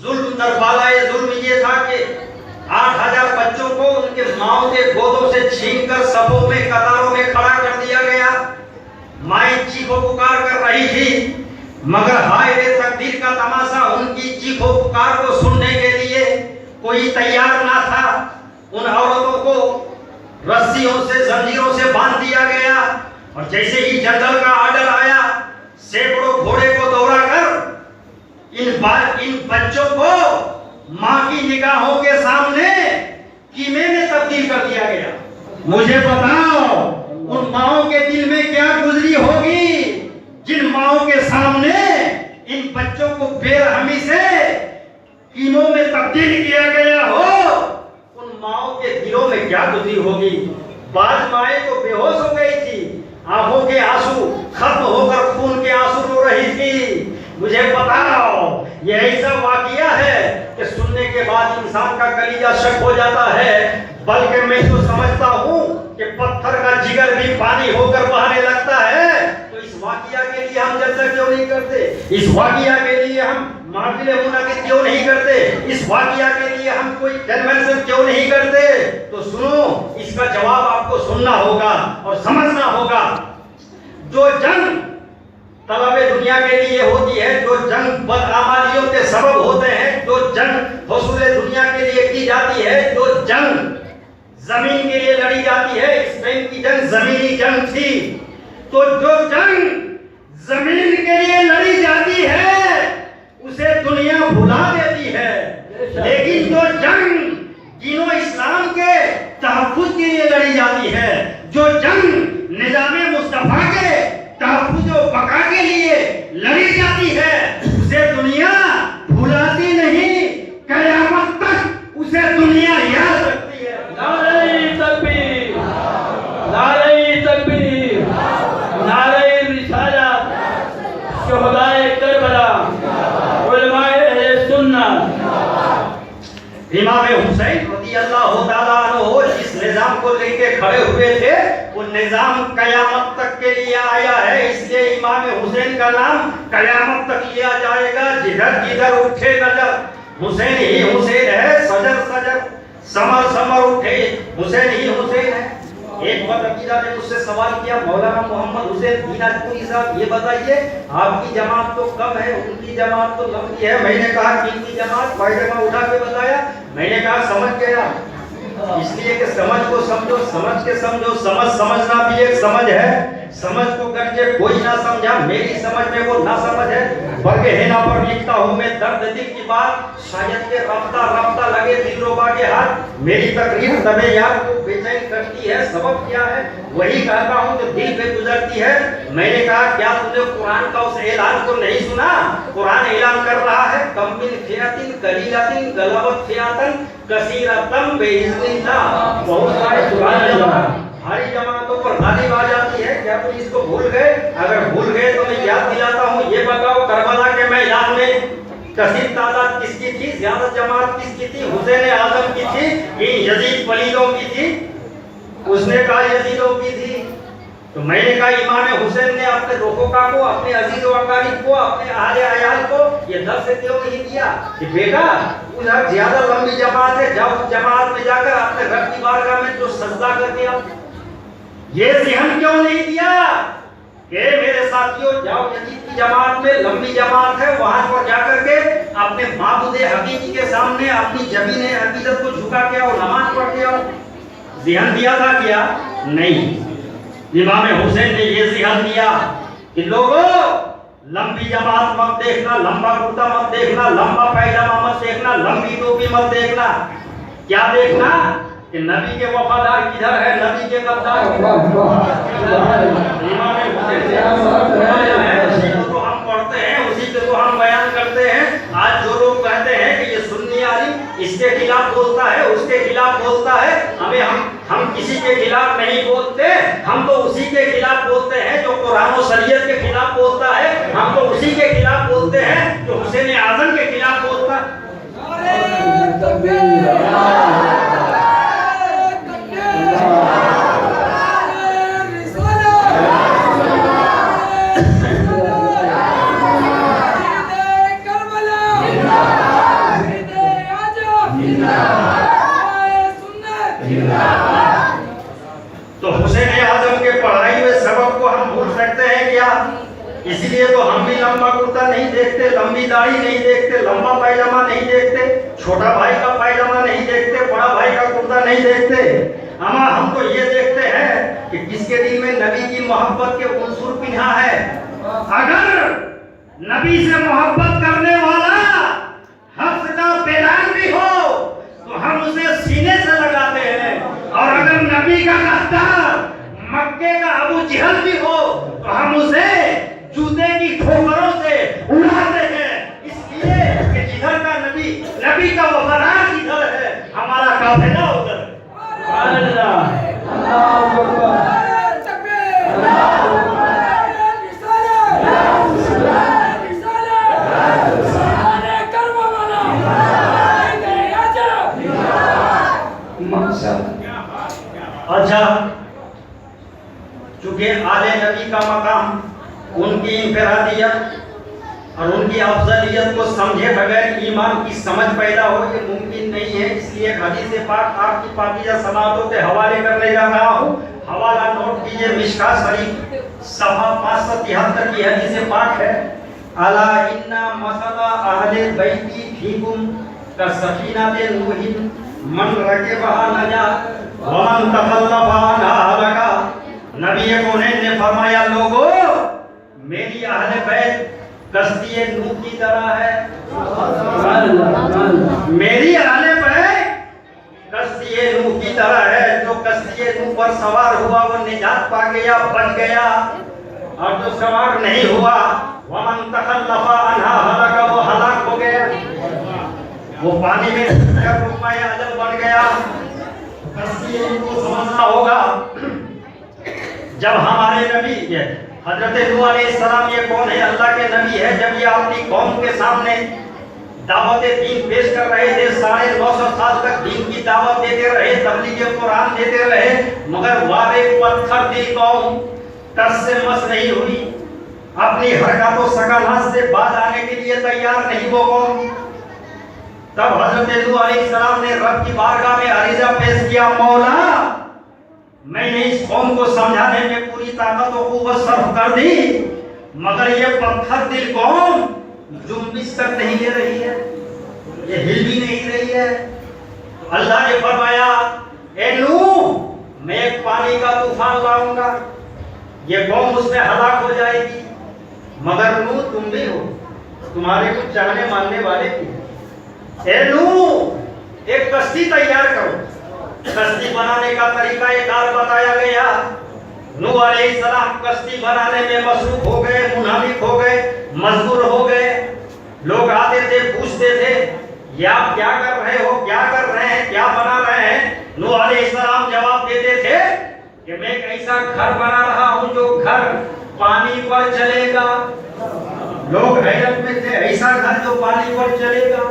जुल्म दरबालाए जुल्म ये था कि 8,000 बच्चों को उनके माओ के गोदों से छीनकर सफों में कतारों में खड़ा कर दिया गया। माएं चीखों पुकार कर रही थी, मगर हाय रे तकदीर का तमाशा, उनकी चीखों पुकार को सुनने के लिए कोई तैयार ना था। उन औरतों को रस्सियों से जंजीरों से बांध दिया गया और जैसे ही जनरल का ऑर्डर आया, सैकड़ों घोड़े को दौड़ाकर इन बच्चों को मां की निगाहों के सामने कीमे में तब्दील कर दिया गया। मुझे बताओ उन माओं के दिल में क्या गुजरी होगी जिन माओं के सामने इन बच्चों को बेरहमी से कीमों में तब्दील किया गया हो। उन माओं के दिलों में क्या गुजरी होगी। बाज माएं तो बेहोश हो गई थी, आंखों के आंसू खत्म होकर खून के आंसू रो रही थी। मुझे बताओ ये ऐसा वाकया है कि सुनने के बाद इंसान का कलीजा शक हो जाता है, बल्कि मैं तो समझता हूँ कि पत्थर का जिगर भी पानी होकर बहने लगता है। तो इस वाकया के लिए हम चर्चा क्यों नहीं करते? इस वाकया के लिए हम महफिल मुनाकिद क्यों नहीं करते? इस वाकया के लिए हम कोई कन्वेंशन क्यों नहीं करते? तो सुनो, इसका जवाब आपको सुनना होगा और समझना होगा। जो जंग तलबे दुनिया के लिए होती है, जो जंग बदआमालियों के सबब होते हैं, जो जंग हुसूले दुनिया के लिए की जाती है, जो जंग जमीन के लिए लड़ी जाती है, इस टाइम की जंग जमीनी जंग थी। तो जो जंग जमीन के लिए लड़ी जाती है उसे दुनिया भुला देती है, लेकिन जो जंग दीनो इस्लाम के तहफ्फुज के लिए लड़ी जाती है, जो जंग निजामे मुस्तफा के तहफ्फुज व बका के लिए लड़ी जाती है, उसे दुनिया भुलाती नहीं, कयामत तक उसे दुनिया याद रखती है। नारे तकबीर, नारे तकबीर, नारे रिसालत, शुहदाए करबला, उलमाए अहले सुन्नत। इमाम हुसैन रज़ियल्लाहु ताला अन्हु जिस निजाम को लेके खड़े हुए थे, वो निजाम कयामत तक के लिए आया है। इसलिए इमाम हुसैन का नाम कयामत तक लिया जाएगा। जिधर जिधर उठे नजर हुसैन ही हुसैन है, सजर सजर समर समर उठे हुसैन ही हुसैन है। एक बार अकीदा ने मुझसे सवाल किया, मौलाना मोहम्मद हुसैन दीनाजपुरी साहब, ये बताइए आपकी जमात तो कम है, उनकी जमात तो लंबी है। मैंने कहा किनकी जमात? पायजामा उठा के बताया। मैंने कहा समझ गया, इसलिए कि समझ को समझो, समझ के समझो। समझना भी एक समझ है। समझ को करके कोई ना समझा, मेरी समझ में वो ना समझ है। बरगे हेना पर लिखता हूँ मैं दर्द दिल की बात, शायद के रफ्ता रफ्ता लगे दिलरुबा के हाथ। मेरी तकरीर तबे यार को बेचैन करती है, सबब क्या है? वही कहता हूँ जो दिल पे गुजरती है। मैंने कहा क्या तुमने कुरान का उस ऐलान को नहीं सुना? कुरान ऐलान कर रहा है, कम मिन फियतिन कलीलतिन गलबत फियतन कसीरतन बिइज़्निल्लाह। बहुत सारे भारी जमातों पर गालिब आ जाती है। क्या तुम इसको भूल गए? अगर भूल गए तो मैं याद दिलाता हूँ। ये बताओ करबला के मैदान में कसीर तादाद किसकी थी? ज्यादा जमात किसकी थी? हुसैन आजम की थी, इन यजीद पलीदों की थी? उसने कहा यजीदों की थी। तो मैंने कहा इमाम हुसैन ने अपने रोकोका को, अपने अजीज व अकारीब को, अपने आले अयाल को ये दर्स क्यों नहीं दिया कि बेटा उधर ज्यादा लंबी जमात है, जाओ उस जमात में जाकर अपने रब की बारगाह में जो सजदा करके आओ। ये ज़हन क्यों नहीं दिया कि मेरे साथियों जाओ यजीद की जमात में, लंबी जमात है, वहां पर जाकर के अपने माबूदे हकीकी के सामने अपनी जमीन अकीदत को झुका के आओ, नमाज पढ़ के आओ। ज़हन दिया था क्या? नहीं। इमाम हुसैन ने ये ज़हन दिया कि लोगों लंबी जमात मत देखना, लंबा कुर्ता मत देखना, लंबा पैजामा मत देखना, लंबी टोपी मत देखना। क्या देखना कि नबी के वफादार किधर है, नबी के गद्दार उसी को तो हम पढ़ते हैं, उसी को तो हम बयान करते हैं। आज जो लोग कहते हैं कि ये सुन्नी आलिम इसके खिलाफ बोलता है, उसके खिलाफ बोलता है, हम किसी के खिलाफ नहीं बोलते, हम तो उसी के खिलाफ बोलते हैं जो कुरान और शरीयत के खिलाफ बोलता है। हम तो उसी के खिलाफ बोलते हैं जो हुसैन आजम के खिलाफ बोलता है। इसलिए तो हम भी लंबा कुर्ता नहीं देखते, लंबी दाढ़ी नहीं देखते, लंबा पायजामा नहीं देखते, छोटा भाई का पायजामा नहीं देखते, बड़ा भाई का कुर्ता नहीं देखते। हम तो ये देखते हैं कि किसके दिल में नबी की मोहब्बत के उंसुर पिन्हा है। अगर नबी से मोहब्बत करने वाला हफ्स का बेलान भी हो तो हम उसे सीने से लगाते हैं, और अगर नबी का गद्दार मक्के का अबू जहल भी हो तो हम उसे जूते की ठोकरों से उड़ाते हैं। इसलिए कि जिधर का नबी का वफादार जिधर है, हमारा काफिला उधर। अच्छा, चूंकि आले नबी का मकाम, उनकी इंफरादियत और उनकी अफजलियत को समझे बगैर ईमान की समझ पैदा हो, ये मुमकिन नहीं है। इसलिए हदीस पाक आपकी पाकीज़ा समातों के हवाले करने जा रहा हूँ। हवाला नोट कीजिए, मिशका शरीफ सफा 573 की हदीस पाक है। अला इन्ना मसला अहले बैती फीकुम का सफीनाते नूहिन मन रकेबहा नजा व मन तखल्लफा अन्हा हलका। नबी कौनैन ने फरमाया, लोगों मेरी अहले बैत कश्ती नूह की तरह है। मेरी अहले बैत कश्ती नूह की तरह है। जो कश्ती नूह पर सवार हुआ वो निजात पा गया, बच गया, और जो सवार नहीं हुआ वमन तखल्लफा अन्हा हलका, वो हलाक हो गया, वो पानी में रुकमाए अजल बन गया। कश्ती नूह को समझना होगा। जब हमारे नबी हजरत नूह अलैहिस्सलाम, ये कौन है? अल्लाह के नबी है। जब ये अपनी कौम के सामने दावत दीन पेश कर रहे थे, 950 साल तक दीन की दावत देते रहे, तबलीग कुरान देते रहे, मगर वारे पत्थर दिल कौम टस से मस नहीं हुई, अपनी हरकतों सकलत से बाज आने के लिए तैयार नहीं वो कौम। तब हजरत नूह अलैहिस्सलाम ने रब की बारगाह में अरीजा पेश किया, मौला मैंने इस कौम को समझाने में पूरी ताकत और कुव्वत सर्फ कर दी, मगर ये पत्थर दिल कौम जुम्बिश तक नहीं ले रही है, ये हिल भी नहीं रही है। अल्लाह ने फरमाया, ए नूह मैं एक पानी का तूफान लाऊंगा, ये कौम उसमें हलाक हो जाएगी, मगर नूह तुम भी हो, तुम्हारे कुछ चाहने मानने वाले भी। ए नूह एक कश्ती तैयार करो। कश्ती बनाने का तरीका एक और बताया गया। नूह अलैहिस्सलाम कश्ती बनाने में मसरूफ हो गए, मुनाफिक हो गए, मजबूर हो गए। लोग आते थे, पूछते थे, ये आप क्या कर रहे हो, क्या कर रहे हैं, क्या बना रहे हैं? नूह अलैहिस्सलाम जवाब देते थे कि मैं एक ऐसा घर बना रहा हूं जो घर पानी पर चलेगा। लोग हैरत में थे, ऐसा घर जो पानी पर चलेगा।